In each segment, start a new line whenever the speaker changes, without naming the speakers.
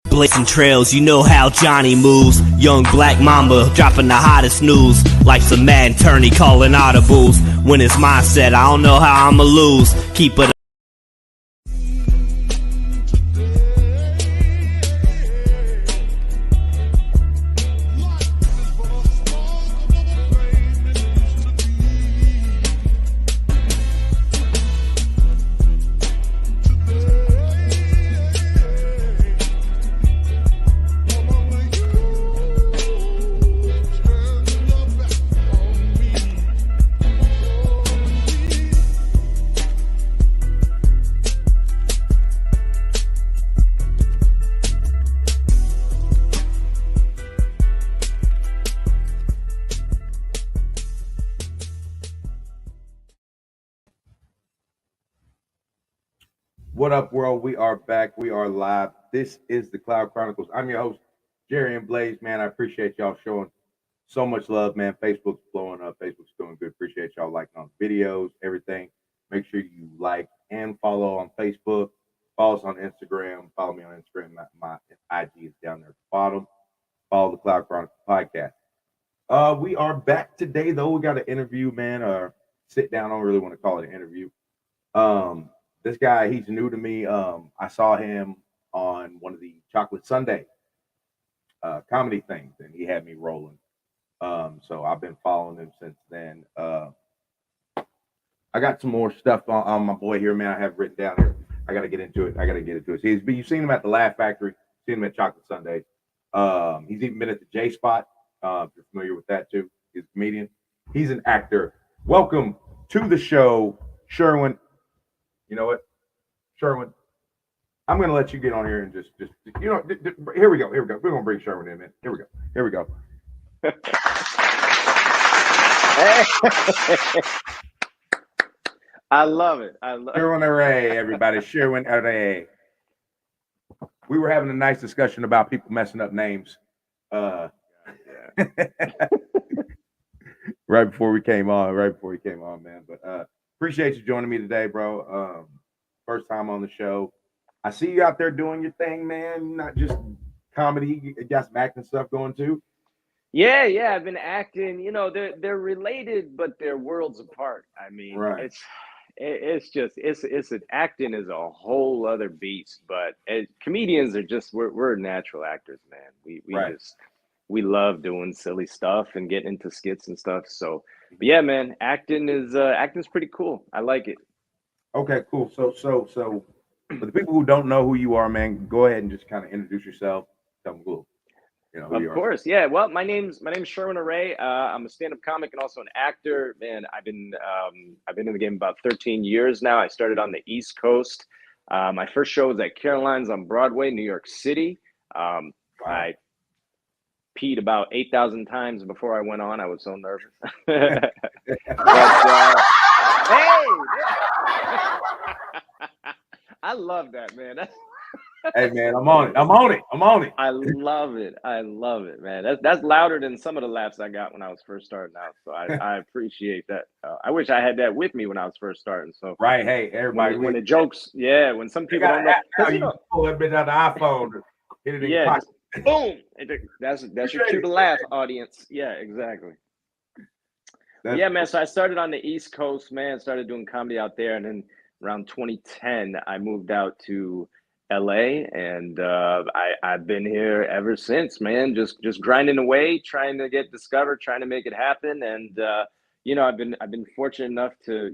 Blazing trails, you know how Johnny moves. Young black mamba dropping the hottest news. Life's a mad attorney calling audibles. When it's mindset, I don't know how I'ma lose. Keep it.
What up, world? We are back. We are live. This is the Cloud Chronicles. I'm your host, Jerry and Blaze. Man, I appreciate y'all showing so much love, man. Facebook's blowing up. Facebook's doing good. Appreciate y'all liking on videos, everything. Make sure you like and follow on Facebook. Follow us on Instagram. Follow me on Instagram. My IG is down there at the bottom. Follow the Cloud Chronicles podcast. We are back today, though. We got an interview, man, or sit down. I don't really want to call it an interview. This guy, he's new to me. I saw him on one of the Chocolate Sunday comedy things, and he had me rolling. So I've been following him since then. I got some more stuff on my boy here, man. I have written down here. I got to get into it. You've seen him at the Laugh Factory, seen him at Chocolate Sunday. He's even been at the J Spot. If you're familiar with that too. He's a comedian. He's an actor. Welcome to the show, Sherwin. You know what, Sherwin? I'm going to let you get on here and just here we go. We're going to bring Sherwin in, man. Here we go.
I love it.
Sherwin Arae, everybody. Sherwin Arae. We were having a nice discussion about people messing up names. Right before we came on, man. But appreciate you joining me today, bro. First time on the show. I see you out there doing your thing, man. Not just comedy. You got some acting stuff going too.
Yeah. I've been acting. You know, they're related, but they're worlds apart. I mean,
right.
it's acting is a whole other beast. But comedians are just we're natural actors, man. We love doing silly stuff and getting into skits and stuff. So, but yeah, man, acting's pretty cool. I like it.
Okay, cool. So for the people who don't know who you are, man, go ahead and just kind of introduce yourself. Tell them who you are.
Of course, yeah. Well, my name's Sherwin Arae. I'm a stand-up comic and also an actor. Man, I've been in the game about 13 years now. I started on the East Coast. My first show was at Caroline's on Broadway, New York City.
Wow.
I peed about 8,000 times before I went on. I was so nervous. But, hey, I love that, man.
Hey, man, I'm on it.
I love it, man. That's louder than some of the laughs I got when I was first starting out. So I appreciate that. I wish I had that with me when I was first starting. So
right, hey, everybody.
When the jokes, when some people don't know,
you pull that bit out the iPhone, hit it in your pocket.
Boom. That's your cue to laugh, audience. Yeah, exactly. Yeah, man. So I started on the East Coast, man. Started doing comedy out there, and then around 2010, I moved out to LA, and I've been here ever since, man. Just grinding away, trying to get discovered, trying to make it happen, and I've been fortunate enough to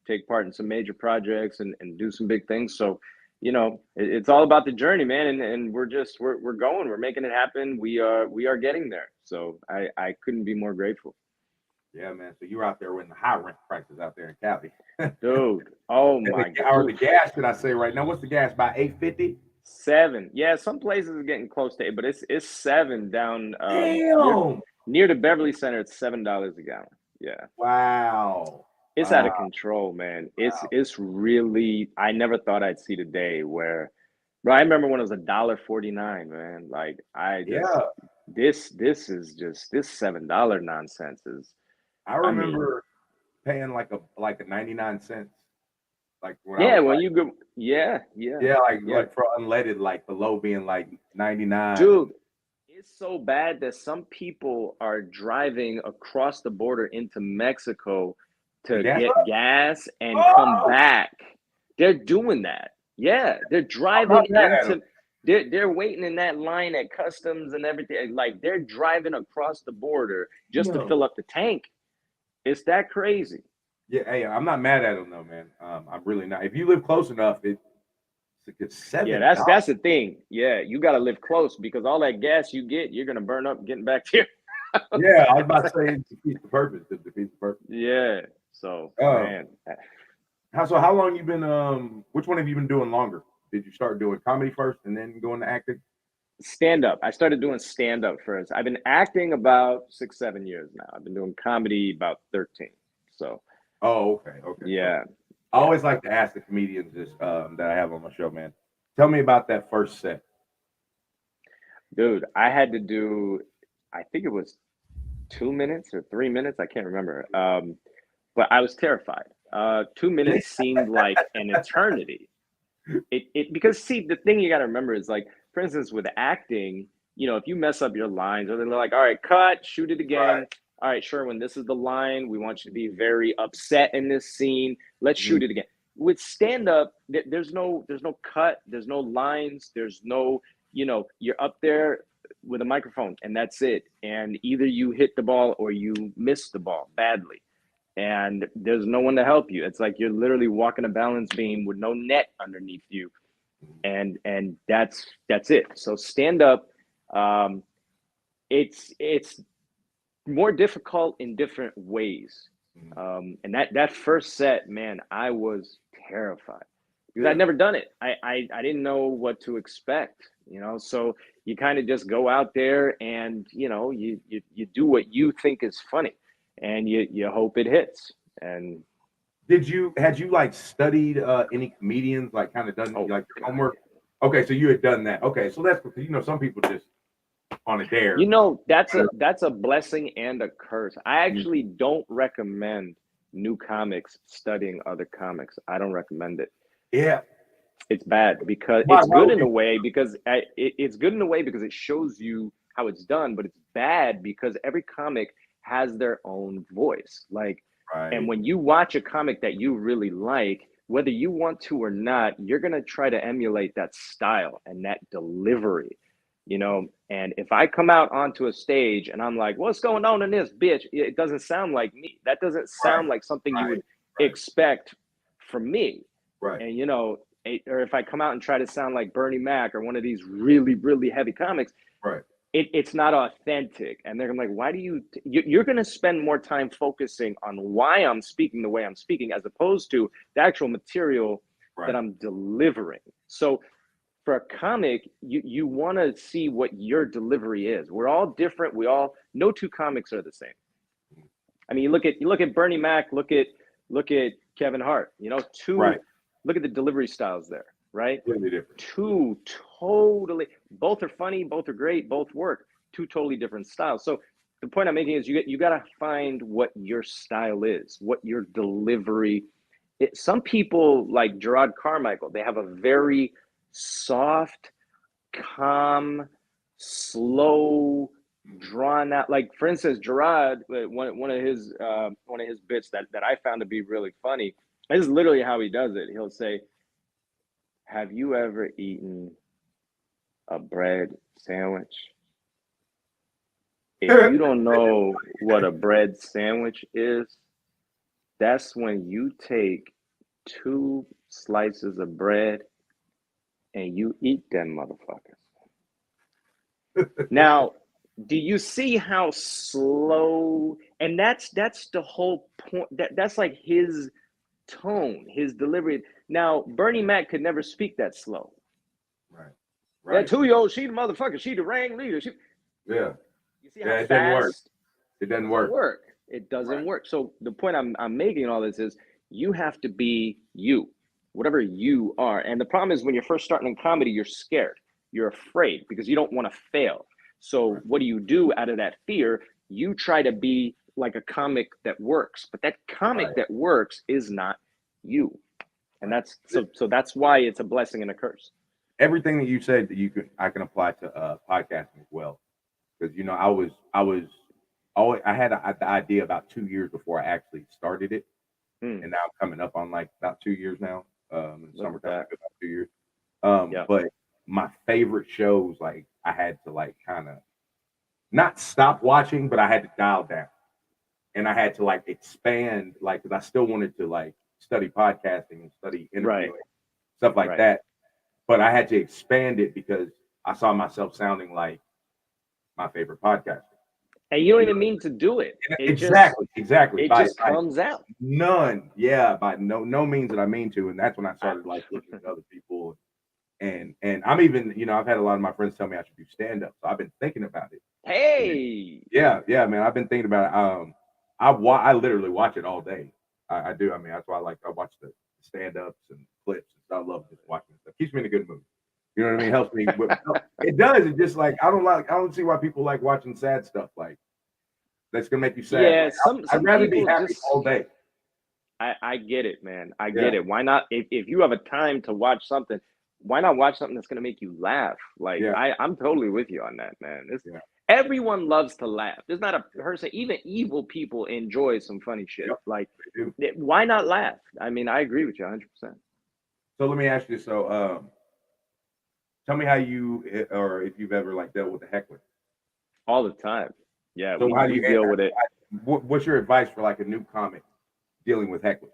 take part in some major projects and do some big things. So it's all about the journey, man, and we're going, we're making it happen. We are getting there. So I couldn't be more grateful.
Yeah, man. So you're out there with the high rent prices out there in Cali.
Dude, oh my God.
Or the gas, should I say right now? What's the gas, about $8.50?
$7. Yeah, some places are getting close to $8, but it's $7 down near the Beverly Center. It's $7 a gallon. Yeah.
Wow.
It's out of control, man. Wow. It's really, I never thought I'd see the day where, bro, I remember when it was $1.49, man. Like this is just this $7 nonsense is.
I remember paying like a 99 cents Like when I was
when
like,
you go, yeah,
like for unleaded, like the low being like 99.
dude. It's so bad that some people are driving across the border into Mexico to
gas
get
up?
gas and come
Oh,
back. They're doing that. Yeah, they're
I'm not
driving
mad at
into.
them.
They're waiting in that line at customs and everything. Like they're driving across the border just to fill
No.
up the tank. It's that crazy.
Yeah, hey, I'm not mad at them though, man. I'm really not. If you live close enough, it's
Yeah,
$7.
that's the thing. Yeah, you got to live close because all that gas you get, you're gonna burn up getting back here.
Yeah, I was about to say it defeats the purpose. It defeats the purpose.
Yeah. So
Um,
man,
how long you been? Which one have you been doing longer? Did you start doing comedy first and then go into acting?
stand up. I started doing stand up first. I've been acting about 6, 7 years now. I've been doing comedy about 13. So
Oh, okay, okay. So
yeah,
I always like to ask the comedians this that I have on my show, man. Tell me about that first set.
dude, I had to do. I think it was 2 minutes or 3 minutes. I can't remember. But I was terrified. 2 minutes seemed like an eternity. It because see the thing you got to remember is like for instance with acting, if you mess up your lines or they're like, all right, cut, shoot it again.
Right.
All right, Sherwin, this is the line. We want you to be very upset in this scene. Let's
Mhm.
shoot it again. With stand up, there's no cut, there's no lines, there's no, you're up there with a microphone and that's it. And either you hit the ball or you miss the ball badly and there's no one to help you. It's like you're literally walking a balance beam with no net underneath you, and that's it. So stand up, it's more difficult in different ways. And that first set, man, I was terrified because I'd
Yeah.
never done it. I didn't know what to expect, So you kind of just go out there and you do what you think is funny, and you hope it hits. And
Had you like studied any comedians, like kind of done
oh
like your
god,
homework? Okay, so you had done that. Okay, so that's because some people just on a dare.
that's a blessing and a curse. I actually don't recommend new comics studying other comics. I don't recommend it.
Yeah.
It's bad because
Why?
it's
Why
good
would
in a
you?
way because it's good in a way because it shows you how it's done, but it's bad because every comic has their own voice. Like, and
Right.
when you watch a comic that you really like, whether you want to or not, you're gonna try to emulate that style and that delivery, And if I come out onto a stage and I'm like, "What's going on in this bitch?" It doesn't sound like me. That doesn't
Right.
sound like something you
Right.
would
Right.
expect from me.
Right.
And or if I come out and try to sound like Bernie Mac or one of these really, really heavy comics,
Right.
it's not authentic. And they're like, why do you're going to spend more time focusing on why I'm speaking the way I'm speaking, as opposed to the actual material that
Right.
I'm delivering. So for a comic, you want to see what your delivery is. We're all different. No two comics are the same. I mean, you look at Bernie Mac, look at Kevin Hart,
Right.
look at the delivery styles there, right?
Completely different.
Two totally, both are funny, both are great, both work. Two totally different styles. So the point I'm making is you got to find what your style is, what your delivery. Some people like Gerard Carmichael, they have a very soft, calm, slow, drawn out. Like for instance, Gerard, one of his bits that I found to be really funny. This is literally how he does it. He'll say, "Have you ever eaten a bread sandwich? If you don't know what a bread sandwich is, that's when you take 2 slices of bread and you eat them motherfuckers." Now, do you see how slow? And that's the whole point. That's like his tone, his delivery. Now, Bernie Mac could never speak that slow.
Right.
That
Right.
2-year-old, she the motherfucker, she the ring leader.
Yeah.
You see how
Yeah. It doesn't work.
fast?
It doesn't
Doesn't
work.
work. It doesn't
Right.
work. So the point I'm making in all this is you have to be you, whatever you are. And the problem is when you're first starting in comedy, you're scared. You're afraid because you don't want to fail. So
Right.
what do you do out of that fear? You try to be like a comic that works, but that comic
Right.
that works is not you. And that's so that's why it's a blessing and a curse.
Everything that you said that I can apply to podcasting as well, because I had the idea about 2 years before I actually started it, and now I'm coming up on like about 2 years now. In summertime, about 2 years. But my favorite shows, like I had to like kind of not stop watching, but I had to dial down, and I had to like expand, like because I still wanted to like study podcasting and study interviewing, stuff like that. But I had to expand it because I saw myself sounding like my favorite podcaster.
And you don't even mean to do it.
Exactly.
It just comes out.
None. Yeah, by no means that I mean to. And that's when I started like looking at other people. And I'm even, I've had a lot of my friends tell me I should do stand-up. So I've been thinking about it.
Hey.
Yeah, man. I've been thinking about it. I literally watch it all day. I do. I mean, that's why I watch the stand-ups and clips and stuff. I love just watching stuff. Keeps me in a good mood. You know what I mean? Helps me. It does. It's just like I don't see why people like watching sad stuff. Like that's gonna make you sad.
Yeah,
like, I'd rather be happy all day.
I get it, man. I get it. Why not? If you have a time to watch something, why not watch something that's gonna make you laugh? Like I'm totally with you on that, man. Everyone loves to laugh. There's not a person, even evil people enjoy some funny shit.
Yep,
like, why not laugh? I mean, I agree with you 100%.
So let me ask you. So, tell me how you, or if you've ever like dealt with a heckler.
All the time. Yeah.
So how do you
deal with it?
What's your advice for like a new comic dealing with hecklers?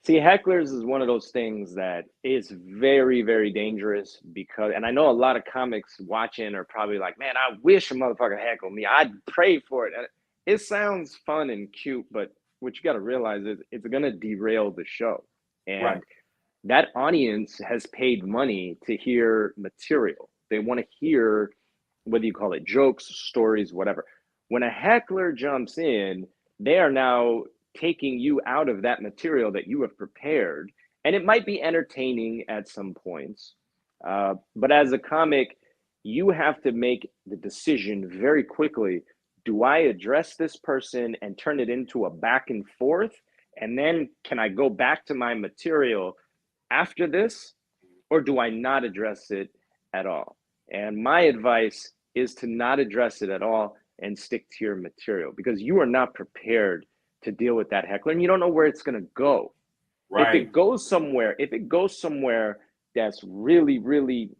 See, hecklers is one of those things that is very, very dangerous because, and I know a lot of comics watching are probably like, man, I wish a motherfucker heckled me. I'd pray for it. And it sounds fun and cute, but what you got to realize is it's going to derail the show. And that audience has paid money to hear material. They want to hear, whether you call it jokes, stories, whatever. When a heckler jumps in, they are now taking you out of that material that you have prepared. And it might be entertaining at some points. But as a comic, you have to make the decision very quickly. Do I address this person and turn it into a back and forth? And then can I go back to my material after this? Or do I not address it at all? And my advice is to not address it at all and stick to your material because you are not prepared to deal with that heckler and you don't know where it's going to go. If it goes somewhere that's really, really,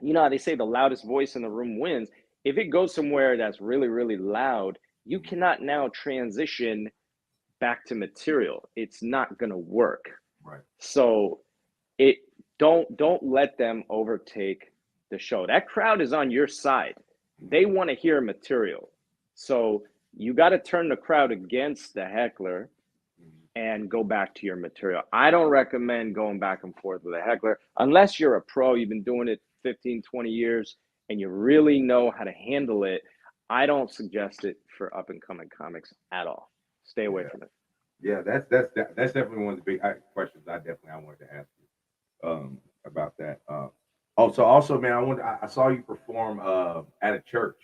you know how they say the loudest voice in the room wins. If it goes somewhere that's really, really loud, you cannot now transition back to material. It's not going to work. So don't let them overtake the show. That crowd is on your side. They want to hear material. So you got to turn the crowd against the heckler and go back to your material. I don't recommend going back and forth with a heckler unless you're a pro, you've been doing it 15, 20 years and you really know how to handle it. I don't suggest it for up and coming comics at all. Stay away from it.
Yeah, that's definitely one of the big questions I wanted to ask you about that. Also, man, I saw you perform at a church.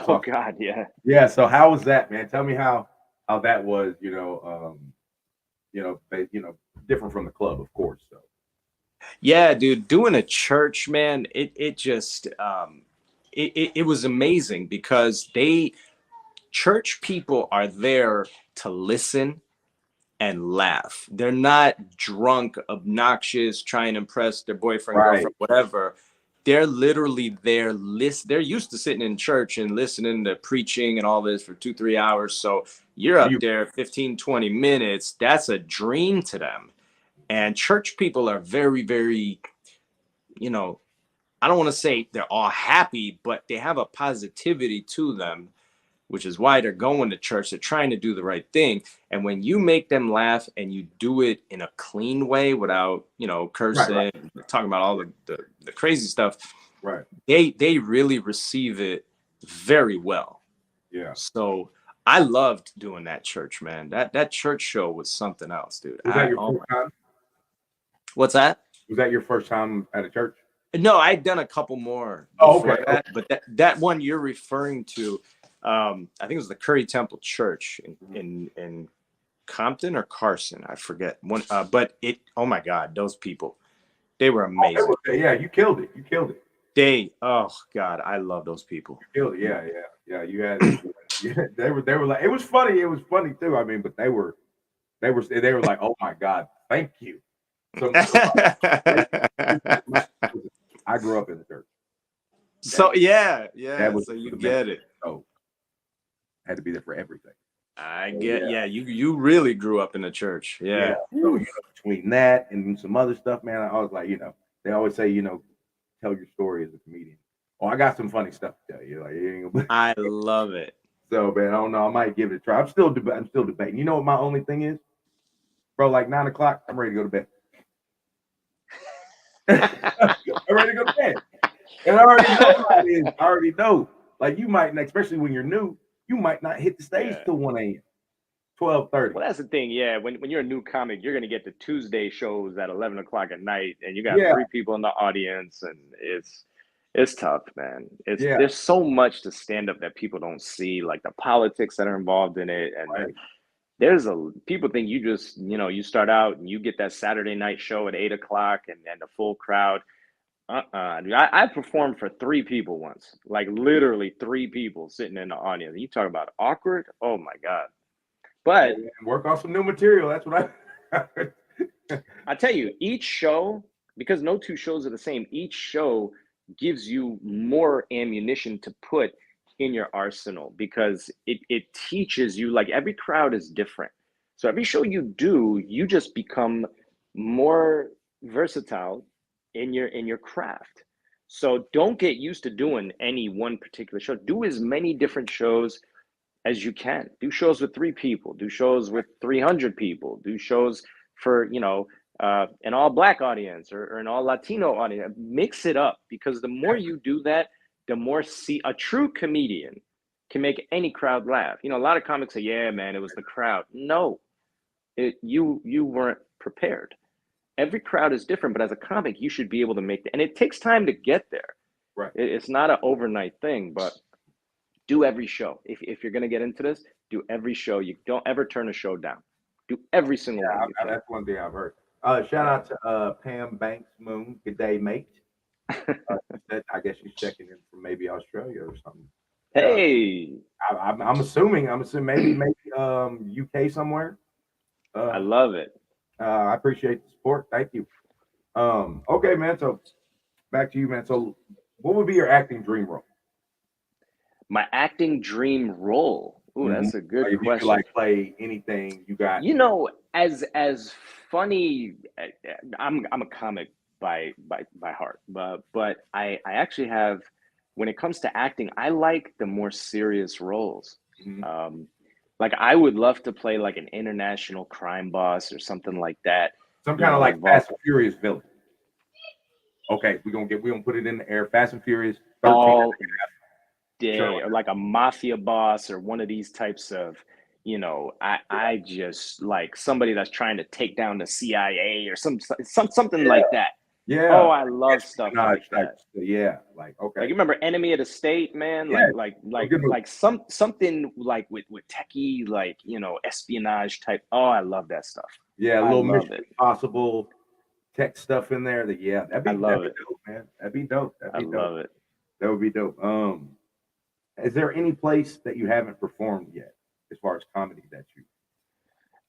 Oh God, yeah.
Yeah. So how was that, man? Tell me how that was. Different from the club, of course. So.
Yeah, dude, doing a church, man, it just it was amazing because church people are there to listen and laugh. They're not drunk, obnoxious, trying to impress their boyfriend, girlfriend, whatever. They're literally there. They're used to sitting in church and listening to preaching and all this for 2-3 hours. So you're up there 15, 20 minutes. That's a dream to them. And church people are very, very, I don't want to say they're all happy, but they have a positivity to them, which is why they're going to church. They're trying to do the right thing. And when you make them laugh and you do it in a clean way without, cursing, talking about all the crazy stuff, they really receive it very well.
Yeah.
So I loved doing that church, man. That church show was something else, dude.
Was that your first time?
What's that?
Was that your first time at a church?
No, I'd done a couple more.
Okay.
But that one you're referring to, I think it was the Curry Temple Church in Compton or Carson, I forget one. But oh my God, those people, they were amazing.
Yeah, you killed it. You killed it.
Oh God, I love those people.
You killed it. Yeah. You had, yeah, they were like, it was funny. It was funny too. I mean, but they were like, oh my God, thank you. So I grew up in the church.
So yeah. So you get it.
So I had to be there for everything.
I get, you really grew up in the church. Yeah.
So, between that and some other stuff, man, I was like, they always say, tell your story as a comedian. Oh, I got some funny stuff to tell you. Like, you ain't gonna...
I love it.
So, man, I don't know. I might give it a try. I'm still debating. You know what my only thing is, bro? Like 9 o'clock, I'm ready to go to bed. I'm ready to go to bed, and I already know how it is. I already know. Like, you might, especially when you're new, you might not hit the stage till 1 a.m. 12:30.
Well, that's the thing. Yeah, when you're a new comic, you're gonna get the Tuesday shows at 11 o'clock at night, and you got 3 people in the audience, and it's tough, man. There's so much to stand up that people don't see, like the politics that are involved in it, and people think you just you start out and you get that Saturday night show at 8 o'clock and a full crowd. I performed for 3 people once, like literally 3 people sitting in the audience. You talk about awkward? Oh my God. But
work on some new material. That's what
I tell you, each show, because no 2 shows are the same, each show gives you more ammunition to put in your arsenal, because it teaches you, like, every crowd is different. So every show you do, you just become more versatile in your craft. So don't get used to doing any one particular show. Do as many different shows as you can. Do shows with 3 people, do shows with 300 people, do shows for, an all Black audience or an all Latino audience. Mix it up, because the more you do that, the more a true comedian can make any crowd laugh. A lot of comics say, yeah, man, it was the crowd. No, you weren't prepared. Every crowd is different, but as a comic, you should be able to make and it takes time to get there.
Right.
It's not an overnight thing, but do every show. If you're going to get into this, do every show. You don't ever turn a show down. Do every single one.
That's one thing I've heard. Shout out to Pam Banks Moon. Good day, mate. I guess she's checking in from maybe Australia or something.
Hey,
I'm assuming maybe UK somewhere.
I love it.
I appreciate the support. Thank you. Okay, man. So back to you, man. So what would be your acting dream role?
My acting dream role. Ooh, that's a good question.
You could, like, play anything you got.
As funny, I'm a comic by heart, but I actually have, when it comes to acting, I like the more serious roles. Mm-hmm. Like, I would love to play like an international crime boss or something like that.
Some kind of like Fast and Furious villain. Okay, we're gonna put it in the air. Fast and Furious 13.
All day, or like a mafia boss, or one of these types of, I just like somebody that's trying to take down the CIA or something like that.
Yeah.
Oh, I love stuff like that.
Yeah. Like, okay.
Like, you remember Enemy of the State, man?
Yeah.
Like something like with techie, like, espionage type. Oh, I love that stuff.
Yeah, a little Mission Impossible tech stuff in there. That'd be dope, man. That'd be dope.
I love it.
That would be dope. Is there any place that you haven't performed yet, as far as comedy that you?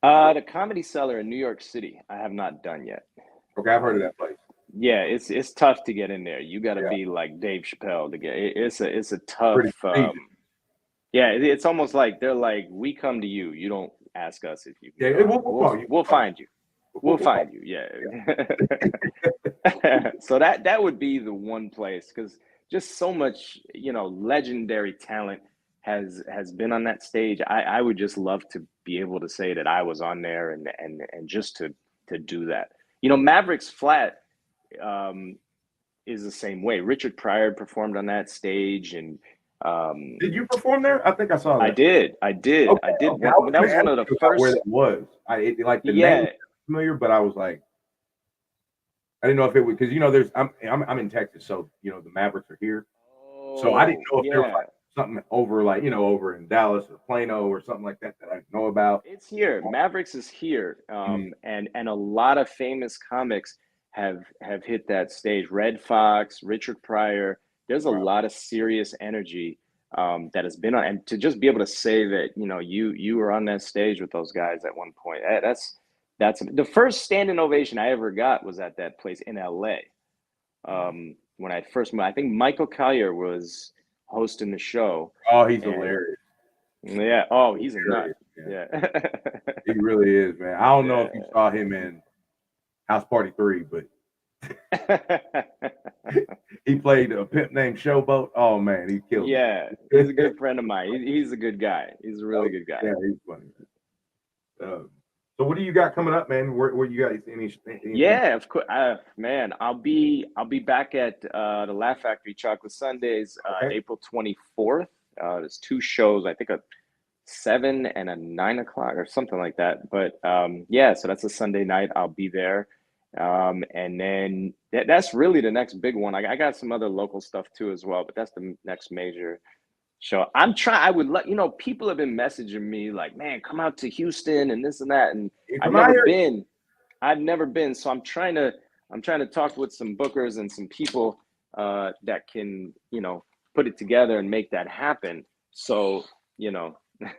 The Comedy Cellar in New York City, I have not done yet.
Okay, I've heard of that place.
Yeah, it's tough to get in there. You got to be like Dave Chappelle to get. It's a tough. It's almost like they're like, we come to you. You don't ask us if you.
Yeah,
we'll find you. We'll find you. Yeah. So that would be the one place, because just so much, legendary talent has been on that stage. I would just love to be able to say that I was on there and just to do that. Maverick's Flat is the same way. Richard Pryor performed on that stage, and
did you perform there? I think I saw that.
I did. Okay, that was one of the first.
Where it was. The name was familiar, but I was like, I didn't know if it would, because there's I'm in Texas, so the Mavericks are here, so I didn't know if they were like something over like, over in Dallas or Plano or something like that I know about?
It's here. Mavericks is here, and a lot of famous comics have hit that stage. Red Fox, Richard Pryor. There's a
Wow.
lot of serious energy that has been on, and to just be able to say that you were on that stage with those guys at one point. That's the first standing ovation I ever got was at that place in LA. When I first moved, I think Michael Collier was hosting the show.
Oh, he's hilarious.
Yeah. Oh, he's a nut. Yeah.
He really is, man. I don't know if you saw him in House Party 3, but he played a pimp named Showboat. Oh man, he killed.
Yeah, he's a good friend of mine. He's a good guy. He's a really good guy.
Yeah, he's funny. So what do you got coming up, man? Where you got anything?
Yeah, of course, man. I'll be back at the Laugh Factory Chocolate Sundays, April 24th. There's 2 shows. I think a 7 and a 9 o'clock or something like that. But yeah, so that's a Sunday night. I'll be there. And then that's really the next big one. I got some other local stuff too as well, but that's the next major show. I would let people have been messaging me like, man, come out to Houston and this and that. And I've never been. So I'm trying to talk with some bookers and some people that can, put it together and make that happen. So,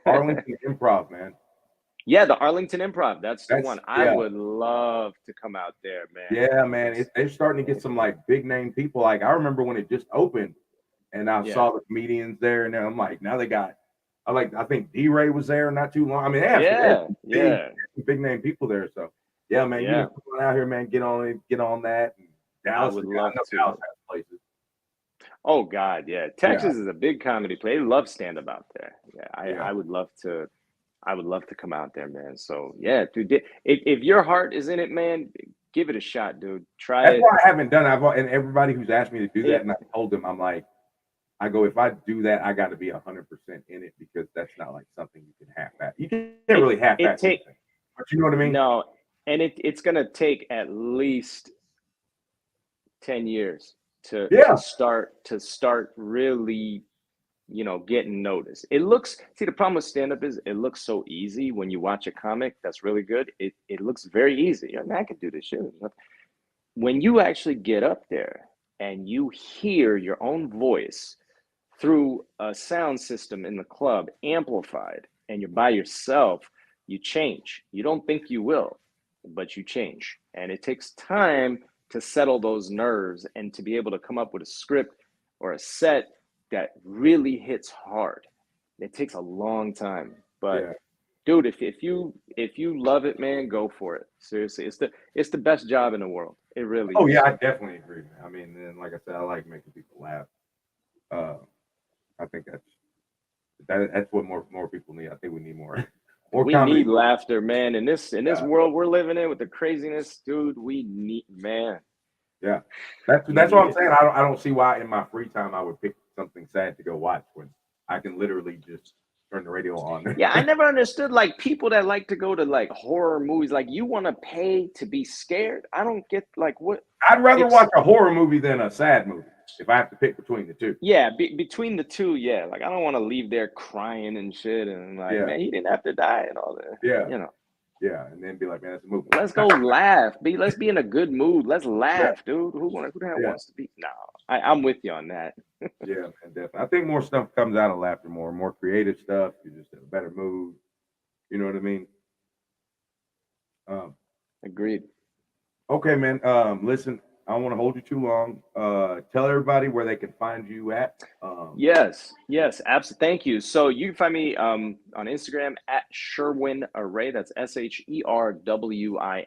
Arlington Improv, man.
Yeah, the Arlington Improv. That's the one. I would love to come out there, man.
Yeah, man. They're starting to get some like big name people. Like I remember when it just opened and I saw the comedians there, and then I'm like, now they got I think D-Ray was there not too long. I mean, they have some big name people there. So yeah, man, you come on out here, man, get on that. And Dallas,
I would love to.
Dallas has places.
Oh God, yeah. Texas is a big comedy place. They love stand-up out there. Yeah, I would love to. I would love to come out there, man. So yeah, dude. If your heart is in it, man, give it a shot, dude. Try it.
That's why I haven't done it. And everybody who's asked me to do that, and I told them, I'm like, if I do that, I got to be 100% in it because that's not like something you can half-ass. You can't really half-ass anything. But you know what I mean?
No, and it's gonna take at least 10 years to start really. Getting noticed. The problem with stand-up is it looks so easy when you watch a comic that's really good. It looks very easy. I could do this shit. When you actually get up there and you hear your own voice through a sound system in the club amplified and you're by yourself, you change. You don't think you will, but you change. And it takes time to settle those nerves and to be able to come up with a script or a set that really hits hard. It takes a long time, but dude, if you love it, man, go for it. Seriously, it's the best job in the world. It really is.
Oh yeah, I definitely agree, man. I mean, and like I said, I like making people laugh. I think that's what more people need. I think we need more
we comedy. Need laughter, man. In this world we're living in with the craziness, dude, we need, man.
Yeah, that's what I'm saying. I don't see why in my free time I would pick something sad to go watch when I can literally just turn the radio on.
Yeah, I never understood like people that like to go to like horror movies. Like you want to pay to be scared? I don't get like what.
I'd rather watch a horror movie than a sad movie if I have to pick between the two.
Yeah, between the two, yeah. Like I don't want to leave there crying and shit and like, man, he didn't have to die and all that.
Yeah, Yeah, and then be like, man, that's a movie.
Let's go laugh. Let's be in a good mood. Let's laugh, dude. Who the hell wants to be? No, I'm with you on that.
Yeah, man, definitely. I think more stuff comes out of laughter, more creative stuff. You're just in a better mood. You know what I mean?
Agreed.
Okay, man. Listen, I don't want to hold you too long. Tell everybody where they can find you at.
Yes, absolutely. Thank you. So you can find me on Instagram at Sherwin Arae. That's SherwinArae.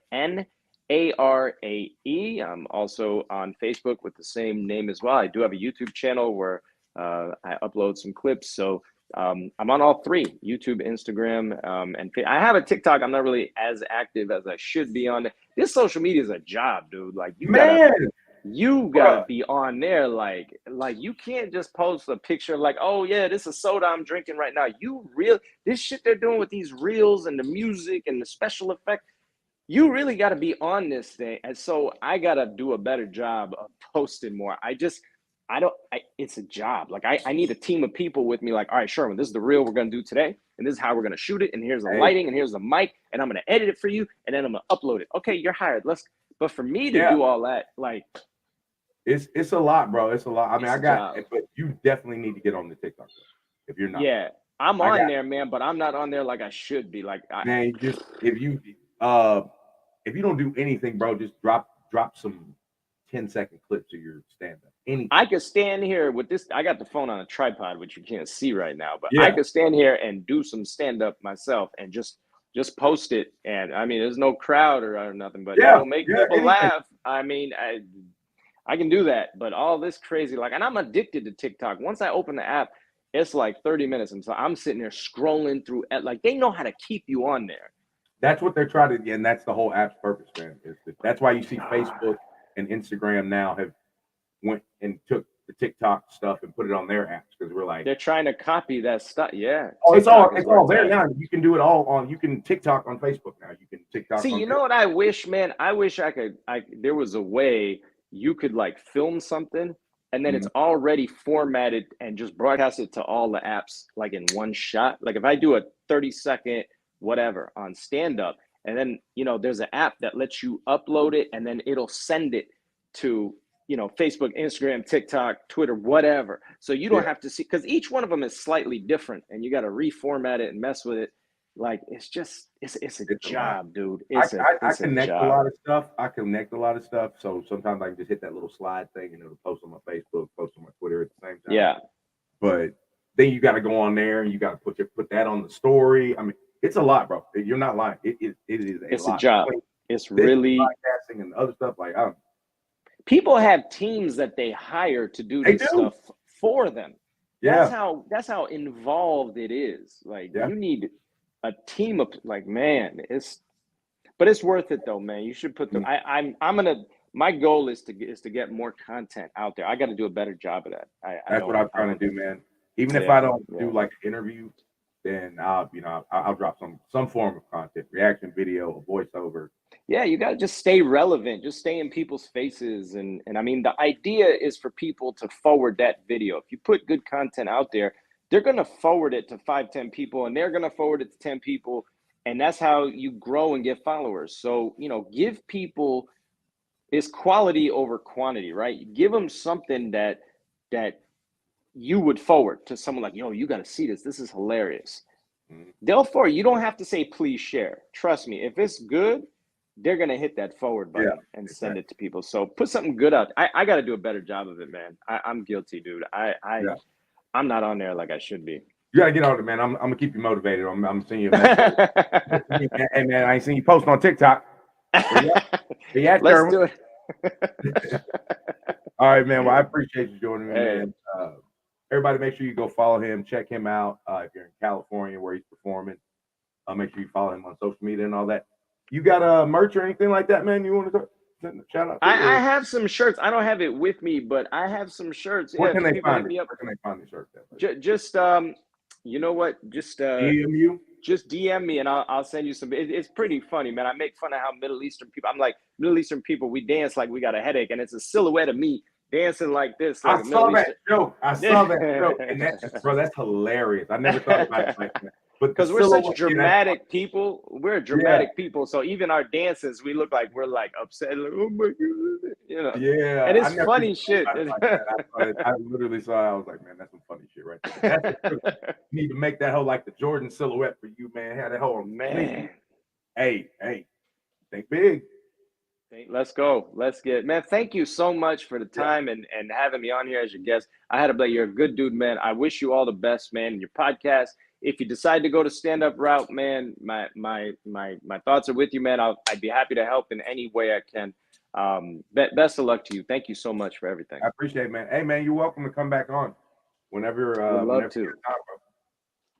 I'm also on Facebook with the same name as well. I do have a YouTube channel where I upload some clips. So I'm on all three: YouTube, Instagram, and I have a TikTok. I'm not really as active as I should be on. This social media is a job, dude. Like you gotta be on there. Like you can't just post a picture like, oh yeah, this is soda I'm drinking right now. This shit they're doing with these reels and the music and the special effect. You really got to be on this thing. And so I got to do a better job of posting more. it's a job. Like I need a team of people with me. Like, all right, Sherwin, this is the reel we're going to do today. And this is how we're going to shoot it. And here's the lighting and here's the mic. And I'm going to edit it for you. And then I'm going to upload it. Okay, you're hired. But for me to do all that, like.
It's a lot, bro. It's a lot. I mean, but you definitely need to get on the TikTok if you're not.
Yeah, I'm on there, man, but I'm not on there like I should be. Like,
man, just if you don't do anything, bro, just drop some 10-second clips of your stand-up. Anything.
I could stand here with this. I got the phone on a tripod, which you can't see right now, but I could stand here and do some stand-up myself and just post it. And I mean, there's no crowd or nothing, but it'll make people laugh. I mean, I can do that, but all this crazy, like, and I'm addicted to TikTok. Once I open the app, it's like 30 minutes. And so I'm sitting there scrolling through, like, they know how to keep you on there.
That's what they're trying to, and that's the whole app's purpose, man. That's why you see Facebook and Instagram now have went and took the TikTok stuff and put it on their apps because we're like,
they're trying to copy that stuff. Yeah.
Oh, it's all there now. You can do it all you can TikTok on Facebook now. You can TikTok.
See, you know what I wish, man? I wish there was a way you could like film something and then it's already formatted and just broadcast it to all the apps like in one shot. Like if I do a 30-second whatever on stand up and then, there's an app that lets you upload it and then it'll send it to, Facebook, Instagram, TikTok, Twitter, whatever. So you don't have to see, because each one of them is slightly different and you got to reformat it and mess with it. Like it's a job, dude. I
connect a lot of stuff. a lot of stuff. So sometimes I can just hit that little slide thing and it'll post on my Facebook, post on my Twitter at the same time.
Yeah.
But then you got to go on there and you got to put that on the story. I mean, it's a lot, bro. You're not lying. It is
it's
lot.
A job. It's really
podcasting and other stuff. Like
people have teams that they hire to do this stuff for them.
Yeah.
That's how involved it is. Like you need a team of like, man, but it's worth it though, man. You should put the my goal is to get more content out there. I got to do a better job of that.
That's what I'm trying to do, man. Even if I don't do like an interview, then I'll drop some form of content, reaction video, a voiceover.
Yeah, you got to just stay relevant, just stay in people's faces. And I mean, the idea is for people to forward that video. If you put good content out there, they're going to forward it to 5-10 people and they're going to forward it to 10 people. And that's how you grow and get followers. So, give people, it's quality over quantity, right? Give them something that you would forward to someone like, yo, you got to see this. This is hilarious. They'll forward. You don't have to say, please share. Trust me. If it's good, they're going to hit that forward button and send it to people. So put something good out. I got to do a better job of it, man. I'm guilty, dude. I'm not on there like I should be.
You gotta get on it, man. I'm gonna keep you motivated. I'm seeing you. Hey, man, I ain't seen you post on TikTok.
Let's do it.
All right, man. Well, I appreciate you joining me, man. Everybody, make sure you go follow him. Check him out if you're in California where he's performing. Make sure you follow him on social media and all that. You got a merch or anything like that, man? You want to shout out?
I have some shirts. I don't have it with me, but I have some shirts.
Where can they find it? Where can they find the shirt?
Just you know what? Just
DM you.
Just DM me and I'll send you some. It's pretty funny, man. I make fun of how Middle Eastern people. I'm like, Middle Eastern people, we dance like we got a headache, and it's a silhouette of me dancing like this. Like
I saw that joke, and that's hilarious. I never thought about it like that.
Because we're such dramatic people, we're dramatic people. So even our dances, we look like we're like upset. Like, oh my god,
Yeah,
and it's funny shit.
I literally saw it. I was like, man, that's some funny shit right there. You need to make that whole like the Jordan silhouette for you, man. Have that whole
man.
Hey, think big.
Let's go. Let's get, man. Thank you so much for the time and having me on here as your guest. I had to play. You're a good dude, man. I wish you all the best, man. In your podcast. If you decide to go to stand-up route, man, my thoughts are with you, man. I'd be happy to help in any way I can. Best of luck to you. Thank you so much for everything.
I appreciate it, man. Hey, man, you're welcome to come back on whenever.
I'd love to.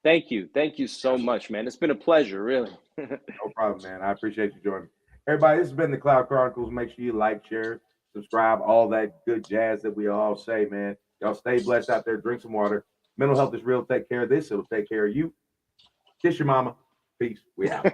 Thank you. Thank you so much, man. It's been a pleasure, really.
No problem, man. I appreciate you joining me. Everybody, this has been the Cloud Chronicles. Make sure you like, share, subscribe, all that good jazz that we all say, man. Y'all stay blessed out there. Drink some water. Mental health is real. Take care of this. It'll take care of you. Kiss your mama. Peace. We out.